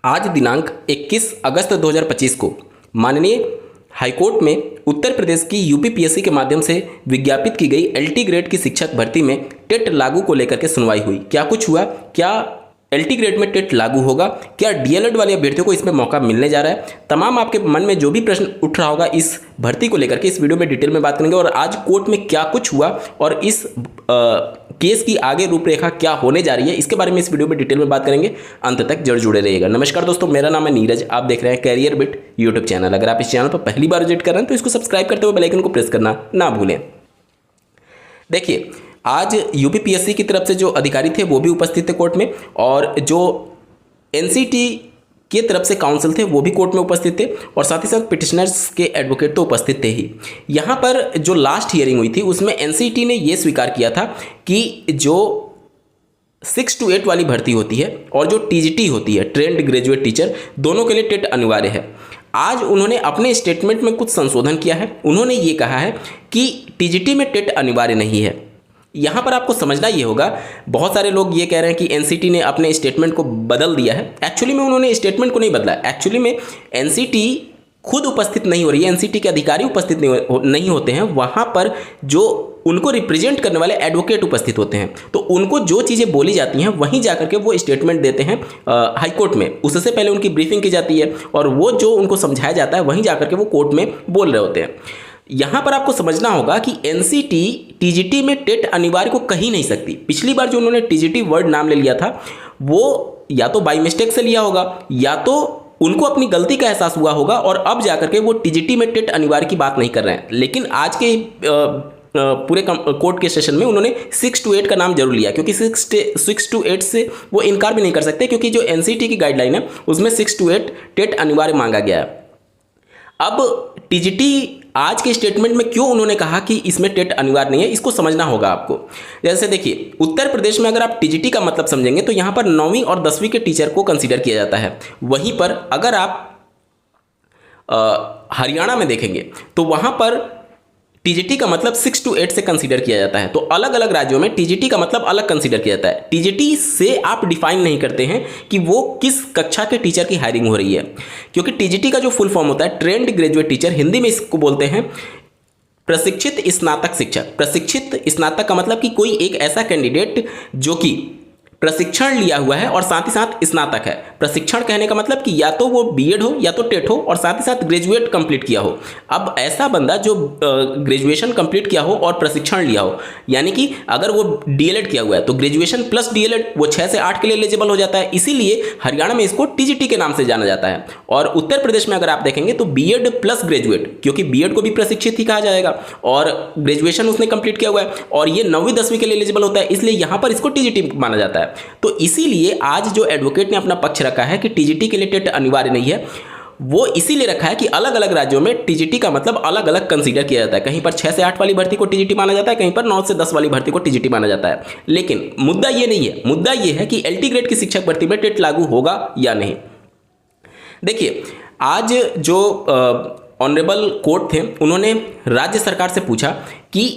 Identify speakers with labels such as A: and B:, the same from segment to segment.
A: आज दिनांक 21 अगस्त 2025 को माननीय हाईकोर्ट में उत्तर प्रदेश की यूपीपीएससी के माध्यम से विज्ञापित की गई एलटी ग्रेड की शिक्षक भर्ती में टेट लागू को लेकर के सुनवाई हुई। क्या कुछ हुआ, क्या एलटी ग्रेड में टेट लागू होगा, क्या डीएलएड वाले अभ्यर्थियों को इसमें मौका मिलने जा रहा है, तमाम आपके मन में जो भी प्रश्न उठ रहा होगा इस भर्ती को लेकर के इस वीडियो में डिटेल में बात करेंगे। और आज कोर्ट में क्या कुछ हुआ और इस केस की आगे रूपरेखा क्या होने जा रही है, इसके बारे में इस वीडियो में डिटेल में बात करेंगे। अंत तक जरूर जुड़े रहिएगा। नमस्कार दोस्तों, मेरा नाम है नीरज, आप देख रहे हैं कैरियर बिट यूट्यूब चैनल। अगर आप इस चैनल पर पहली बार विजिट कर रहे हैं तो इसको सब्सक्राइब करते हुए बेल आइकन को प्रेस करना ना भूलें। देखिए, आज यूपीपीएससी की तरफ से जो अधिकारी थे वो भी उपस्थित थे कोर्ट में, और जो एनसीटी की तरफ से काउंसिल थे वो भी कोर्ट में उपस्थित थे, और साथ ही साथ पिटिशनर्स के एडवोकेट तो उपस्थित थे ही। यहाँ पर जो लास्ट हियरिंग हुई थी उसमें एनसीटी ने ये स्वीकार किया था कि जो 6 to 8 वाली भर्ती होती है और जो टीजीटी होती है, ट्रेंड ग्रेजुएट टीचर, दोनों के लिए टेट अनिवार्य है। आज उन्होंने अपने स्टेटमेंट में कुछ संशोधन किया है। उन्होंने ये कहा है कि टीजीटी में टेट अनिवार्य नहीं है। यहाँ पर आपको समझना ये होगा, बहुत सारे लोग ये कह रहे हैं कि एनसीटी ने अपने स्टेटमेंट को बदल दिया है। एक्चुअली में उन्होंने स्टेटमेंट को नहीं बदला। एक्चुअली में एनसीटी खुद उपस्थित नहीं हो रही है, एनसीटी के अधिकारी उपस्थित नहीं होते हैं। वहाँ पर जो उनको रिप्रेजेंट करने वाले एडवोकेट उपस्थित होते हैं, तो उनको जो चीज़ें बोली जाती हैं वहीं जाकर के वो स्टेटमेंट देते हैं हाईकोर्ट में। उससे पहले उनकी ब्रीफिंग की जाती है और वो जो उनको समझाया जाता है वहीं जाकर के वो कोर्ट में बोल रहे होते हैं। यहाँ पर आपको समझना होगा कि एनसीटी टीजीटी में टेट अनिवार्य को कह ही नहीं सकती। पिछली बार जो उन्होंने टीजीटी वर्ड नाम ले लिया था वो या तो बाई मिस्टेक से लिया होगा या तो उनको अपनी गलती का एहसास हुआ होगा, और अब जाकर के वो टीजीटी में टेट अनिवार्य की बात नहीं कर रहे हैं। लेकिन आज के पूरे कोर्ट के सेशन में उन्होंने 6 to 8 का नाम जरूर लिया, क्योंकि 6 to 8 से वो इनकार भी नहीं कर सकते, क्योंकि जो एनसीटी की गाइडलाइन है उसमें 6 to 8 टेट अनिवार्य मांगा गया है। अब टीजीटी आज के स्टेटमेंट में क्यों उन्होंने कहा कि इसमें टेट अनिवार्य नहीं है, इसको समझना होगा आपको। जैसे देखिए, उत्तर प्रदेश में अगर आप टीजीटी का मतलब समझेंगे तो यहाँ पर 9वीं और 10वीं के टीचर को कंसीडर किया जाता है। वहीं पर अगर आप हरियाणा में देखेंगे तो वहाँ पर टीजीटी का मतलब 6 to 8 से कंसीडर किया जाता है। तो अलग अलग राज्यों में टीजीटी का मतलब अलग कंसीडर किया जाता है। टीजीटी से आप डिफाइन नहीं करते हैं कि वो किस कक्षा के टीचर की हायरिंग हो रही है, क्योंकि टीजीटी का जो फुल फॉर्म होता है ट्रेंड ग्रेजुएट टीचर, हिंदी में इसको बोलते हैं प्रशिक्षित स्नातक शिक्षक। प्रशिक्षित स्नातक का मतलब कि कोई एक ऐसा कैंडिडेट जो कि प्रशिक्षण लिया हुआ है और साथ ही साथ स्नातक है। प्रशिक्षण कहने का मतलब कि या तो वो बीएड हो या तो टेट हो और साथ ही साथ ग्रेजुएट कंप्लीट किया हो। अब ऐसा बंदा जो ग्रेजुएशन कंप्लीट किया हो और प्रशिक्षण लिया हो, यानी कि अगर वो डीएलएड किया हुआ है तो ग्रेजुएशन प्लस डीएलएड, वो 6 से 8 के लिए एलिजिबल हो जाता है। इसीलिए हरियाणा में इसको टीजीटी के नाम से जाना जाता है। और उत्तर प्रदेश में अगर आप देखेंगे तो बीएड प्लस ग्रेजुएट, क्योंकि बीएड को भी प्रशिक्षित ही कहा जाएगा और ग्रेजुएशन उसने कंप्लीट किया हुआ है और ये 9वीं 10वीं के लिए एलिजिबल होता है, इसलिए यहाँ पर इसको टीजीटी माना जाता है। तो इसीलिए आज जो एडवोकेट ने अपना पक्ष रखा है कि टीजीटी के लिए टेट अनिवार्य नहीं है, वो इसीलिए रखा है कि अलग अलग राज्यों में टीजीटी का मतलब अलग अलग कंसीडर किया जाता है। कहीं पर 6 से 8 वाली भर्ती को टीजीटी माना जाता है, कहीं पर 9 से 10 वाली भर्ती को टीजीटी माना जाता है। लेकिन मुद्दा ये नहीं है, मुद्दा ये है कि एलटी ग्रेड की शिक्षक भर्ती में टेट लागू होगा या नहीं। देखिए, आज जो ऑनरेबल कोर्ट थे उन्होंने राज्य सरकार से पूछा कि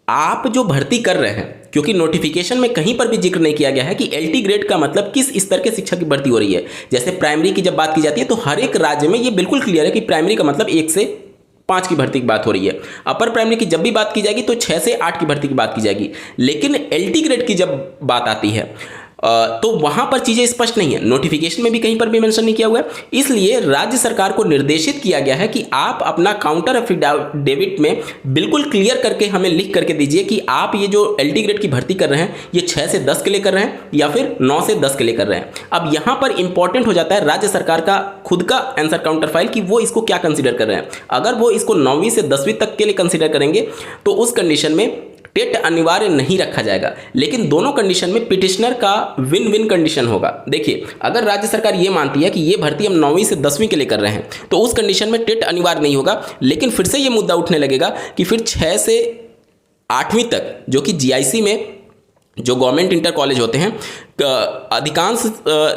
A: आप जो भर्ती कर रहे हैं, क्योंकि नोटिफिकेशन में कहीं पर भी जिक्र नहीं किया गया है कि एलटी ग्रेड का मतलब किस स्तर के शिक्षक की भर्ती हो रही है। जैसे प्राइमरी की जब बात की जाती है तो हर एक राज्य में ये बिल्कुल क्लियर है कि प्राइमरी का मतलब 1 से 5 की भर्ती की बात हो रही है। अपर प्राइमरी की जब भी बात की जाएगी तो 6 से 8 की भर्ती की बात की जाएगी। लेकिन एलटी ग्रेड की जब बात आती है तो वहां पर चीजें स्पष्ट नहीं है, नोटिफिकेशन में भी कहीं पर भी मेंशन नहीं किया हुआ है। इसलिए राज्य सरकार को निर्देशित किया गया है कि आप अपना काउंटर एफिडेविट में बिल्कुल क्लियर करके हमें लिख करके दीजिए कि आप ये जो एलटी ग्रेड की भर्ती कर रहे हैं ये 6 से 10 के लिए कर रहे हैं या फिर 9 से 10 के लिए कर रहे हैं। अब यहां पर इंपॉर्टेंट हो जाता है राज्य सरकार का खुद का आंसर काउंटर फाइल कि वो इसको क्या कंसीडर कर रहे हैं। अगर वो इसको 9वीं से 10वीं तक के लिए कंसीडर करेंगे तो उस कंडीशन में टेट अनिवार्य नहीं रखा जाएगा। लेकिन दोनों कंडीशन में पिटिशनर का विन विन कंडीशन होगा। देखिए, अगर राज्य सरकार ये मानती है कि ये भर्ती हम 9वीं से 10वीं के लिए कर रहे हैं तो उस कंडीशन में टेट अनिवार्य नहीं होगा। लेकिन फिर से ये मुद्दा उठने लगेगा कि फिर 6 से 8वीं तक, जो कि जीआईसी में जो गवर्नमेंट इंटर कॉलेज होते हैं, अधिकांश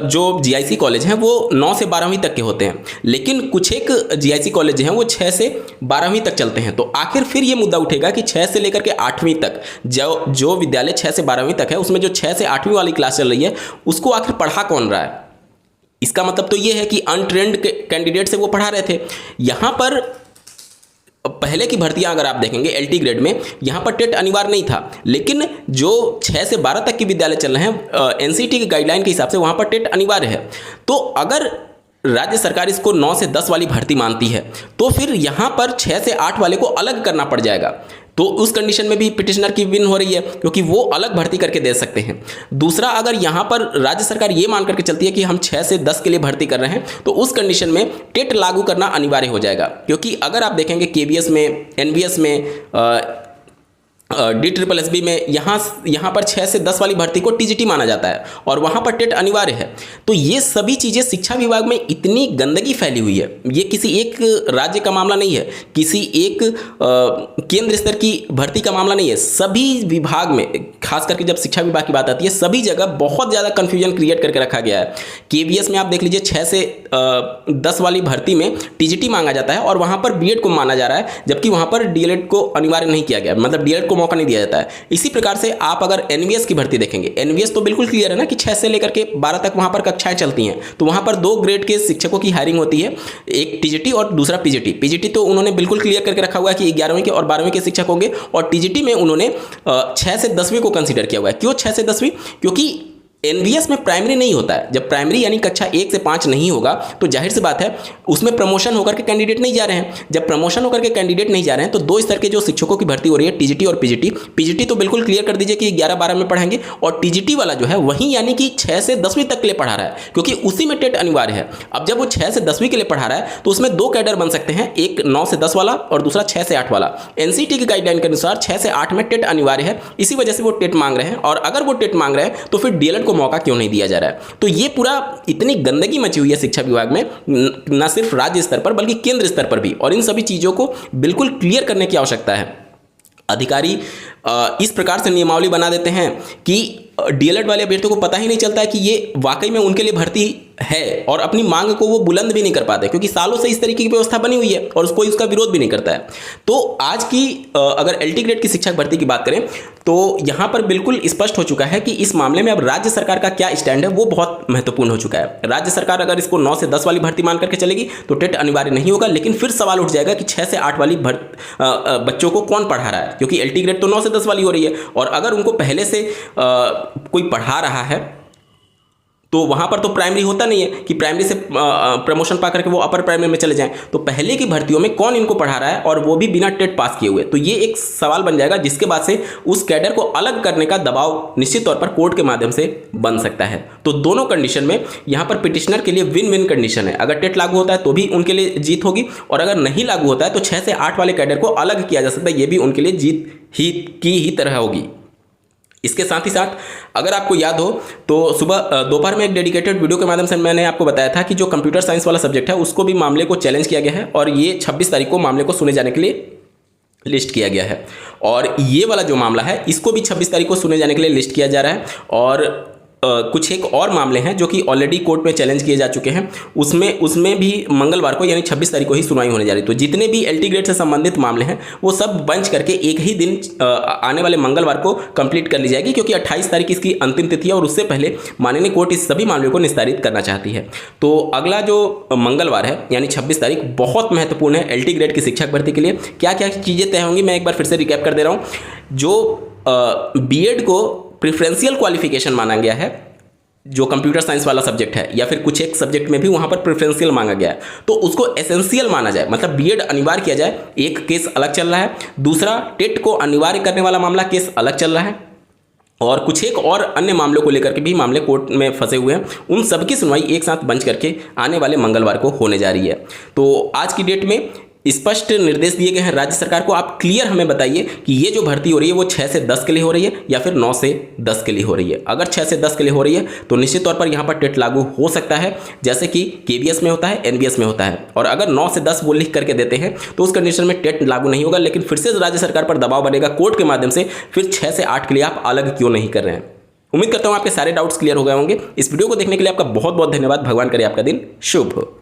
A: जो जीआईसी कॉलेज हैं वो 9 से 12वीं तक के होते हैं, लेकिन कुछ एक जीआईसी कॉलेज हैं वो 6 से 12वीं तक चलते हैं। तो आखिर फिर ये मुद्दा उठेगा कि 6 से लेकर के 8वीं तक जो विद्यालय 6 से 12वीं तक है उसमें जो 6 से 8वीं वाली क्लास चल रही है उसको आखिर पढ़ा कौन रहा है। इसका मतलब तो ये है कि अनट्रेंड कैंडिडेट से वो पढ़ा रहे थे। यहाँ पर पहले की भर्तियां अगर आप देखेंगे एलटी ग्रेड में, यहाँ पर टेट अनिवार्य नहीं था, लेकिन जो 6 से 12 तक के विद्यालय चल रहे हैं एनसीटी के गाइडलाइन के हिसाब से वहाँ पर टेट अनिवार्य है। तो अगर राज्य सरकार इसको 9 से 10 वाली भर्ती मानती है तो फिर यहाँ पर 6 से 8 वाले को अलग करना पड़ जाएगा। तो उस कंडीशन में भी पिटिशनर की विन हो रही है, क्योंकि वो अलग भर्ती करके दे सकते हैं। दूसरा, अगर यहाँ पर राज्य सरकार ये मान करके चलती है कि हम 6 से 10 के लिए भर्ती कर रहे हैं, तो उस कंडीशन में टेट लागू करना अनिवार्य हो जाएगा। क्योंकि अगर आप देखेंगे केवीएस में, एनवीएस में, DSSB में यहाँ पर 6 से 10 वाली भर्ती को टीजीटी माना जाता है और वहाँ पर टेट अनिवार्य है। तो ये सभी चीज़ें शिक्षा विभाग में इतनी गंदगी फैली हुई है, ये किसी एक राज्य का मामला नहीं है, किसी एक केंद्र स्तर की भर्ती का मामला नहीं है। सभी विभाग में, खास करके जब शिक्षा विभाग की बात आती है, सभी जगह बहुत ज़्यादा कन्फ्यूजन क्रिएट करके रखा गया है। केवीएस में आप देख लीजिए 6 से 10 वाली भर्ती में टीजीटी मांगा जाता है और वहाँ पर बीएड को माना जा रहा है, जबकि वहाँ पर डीएलएड को अनिवार्य नहीं किया गया, मतलब डीएलएड को मौका नहीं दिया जाता है। इसी प्रकार से आप अगर एनवीएस की भर्ती देखेंगे, एनवीएस तो बिल्कुल क्लियर है ना कि 6 से लेकर के 12 तक वहाँ पर कक्षाएं चलती हैं। तो वहाँ पर 2 ग्रेड के शिक्षकों की हायरिंग होती है, एक टीजीटी और दूसरा पीजीटी। पीजीटी तो उन्होंने बिल्कुल क्लियर करके रखा हुआ है कि 11वीं के और 12वीं के शिक्षक होंगे, और टीजीटी में उन्होंने 6 से 10वीं को कंसीडर किया हुआ है। क्यों 6 से 10वीं? क्योंकि एनवीएस में प्राइमरी नहीं होता है। जब प्राइमरी यानी कक्षा 1 से 5 नहीं होगा तो जाहिर सी बात है उसमें प्रमोशन होकर के कैंडिडेट नहीं जा रहे हैं। जब प्रमोशन होकर के कैंडिडेट नहीं जा रहे हैं तो 2 स्तर के जो शिक्षकों की भर्ती हो रही है, टीजीटी और पीजीटी। पीजीटी तो बिल्कुल क्लियर कर दीजिए कि 11-12 में पढ़ाएंगे, और टीजीटी वाला जो है वही यानी कि 6 से 10वीं तक के लिए पढ़ा रहा है, क्योंकि उसी में टेट अनिवार्य है। अब जब वो 6 से 10वीं के लिए पढ़ा रहा है तो उसमें 2 कैडर बन सकते हैं, एक 9 से 10 वाला और दूसरा 6 से 8 वाला। एनसीटी की गाइडलाइन के अनुसार 6 से 8 में टेट अनिवार्य है, इसी वजह से वो टेट मांग रहे हैं। और अगर वो टेट मांग रहे हैं तो फिर डीएलएड को मौका क्यों नहीं दिया जा रहा है? तो ये पूरा इतनी गंदगी मची हुई है शिक्षा विभाग में, न सिर्फ राज्य स्तर पर बल्कि केंद्र स्तर पर भी, और इन सभी चीजों को बिल्कुल क्लियर करने की आवश्यकता है। अधिकारी इस प्रकार से नियमावली बना देते हैं कि डीएलएड वाले अभ्यर्थियों को पता ही नहीं चलता है कि ये वाकई में उनके लिए भर्ती है, और अपनी मांग को वो बुलंद भी नहीं कर पाते, क्योंकि सालों से इस तरीके की व्यवस्था बनी हुई है और कोई उसका विरोध भी नहीं करता है। तो आज की अगर एलटी ग्रेड की शिक्षक भर्ती की बात करें तो यहाँ पर बिल्कुल स्पष्ट हो चुका है कि इस मामले में अब राज्य सरकार का क्या स्टैंड है वो बहुत महत्वपूर्ण हो चुका है। राज्य सरकार अगर इसको 9 से 10 वाली भर्ती मान करके चलेगी तो टेट अनिवार्य नहीं होगा, लेकिन फिर सवाल उठ जाएगा कि 6 से 8 वाली बच्चों को कौन पढ़ा रहा है, क्योंकि एलटी ग्रेड तो 9 से 10 वाली हो रही है। और अगर उनको पहले से कोई पढ़ा रहा है तो वहाँ पर तो प्राइमरी होता नहीं है कि प्राइमरी से प्रमोशन पा करके वो अपर प्राइमरी में चले जाएं। तो पहले की भर्तियों में कौन इनको पढ़ा रहा है, और वो भी बिना टेट पास किए हुए? तो ये एक सवाल बन जाएगा, जिसके बाद से उस कैडर को अलग करने का दबाव निश्चित तौर पर कोर्ट के माध्यम से बन सकता है। तो दोनों कंडीशन में यहाँ पर पिटिशनर के लिए विन विन कंडीशन है। अगर टेट लागू होता है तो भी उनके लिए जीत होगी, और अगर नहीं लागू होता है तो 6 से 8 वाले कैडर को अलग किया जा सकता है, ये भी उनके लिए जीत ही तरह होगी। इसके साथ ही साथ अगर आपको याद हो तो दोपहर में एक डेडिकेटेड वीडियो के माध्यम से मैंने आपको बताया था कि जो कंप्यूटर साइंस वाला सब्जेक्ट है उसको भी मामले को चैलेंज किया गया है, और ये 26 तारीख को मामले को सुने जाने के लिए लिस्ट किया गया है। और ये वाला जो मामला है इसको भी 26 तारीख को सुने जाने के लिए लिस्ट किया जा रहा है। और कुछ एक और मामले हैं जो कि ऑलरेडी कोर्ट में चैलेंज किए जा चुके हैं, उसमें भी मंगलवार को यानी 26 तारीख को ही सुनवाई होने जा रही है। तो जितने भी एलटी ग्रेड से संबंधित मामले हैं वो सब बंच करके एक ही दिन आने वाले मंगलवार को कंप्लीट कर ली जाएगी, क्योंकि 28 तारीख इसकी अंतिम तिथि है और उससे पहले माननीय कोर्ट इस सभी मामलों को निस्तारित करना चाहती है। तो अगला जो मंगलवार है यानी 26 तारीख बहुत महत्वपूर्ण है एलटी ग्रेड की शिक्षक भर्ती के लिए। क्या क्या चीज़ें तय होंगी मैं एक बार फिर से रिकैप कर दे रहा हूँ। जो बीएड को प्रेफरेंशियल क्वालिफिकेशन माना गया है, जो कंप्यूटर साइंस वाला सब्जेक्ट है, या फिर कुछ एक सब्जेक्ट में भी वहाँ पर प्रेफरेंशियल मांगा गया है, तो उसको एसेंशियल माना जाए, मतलब बीएड अनिवार्य किया जाए। एक केस अलग चल रहा है। दूसरा, टेट को अनिवार्य करने वाला मामला केस अलग चल रहा है। और कुछ एक और अन्य मामलों को लेकर के भी मामले कोर्ट में फंसे हुए हैं। उन सबकी सुनवाई एक साथ बंच करके आने वाले मंगलवार को होने जा रही है। तो आज की डेट में स्पष्ट निर्देश दिए गए हैं राज्य सरकार को। आप क्लियर हमें बताइए कि ये जो भर्ती हो रही है वो 6 से 10 के लिए हो रही है या फिर 9 से 10 के लिए हो रही है। अगर 6 से 10 के लिए हो रही है तो निश्चित तौर पर यहाँ पर टेट लागू हो सकता है, जैसे कि केवीएस में होता है, एनवीएस में होता है। और अगर 9 से 10 वो लिख करके देते हैं तो उस कंडीशन में टेट लागू नहीं होगा, लेकिन फिर से राज्य सरकार पर दबाव बनेगा कोर्ट के माध्यम से, फिर 6 से 8 के लिए आप अलग क्यों नहीं कर रहे हैं। उम्मीद करता हूँ आपके सारे डाउट्स क्लियर हो गए होंगे। इस वीडियो को देखने के लिए आपका बहुत बहुत धन्यवाद। भगवान करे आपका दिन शुभ हो।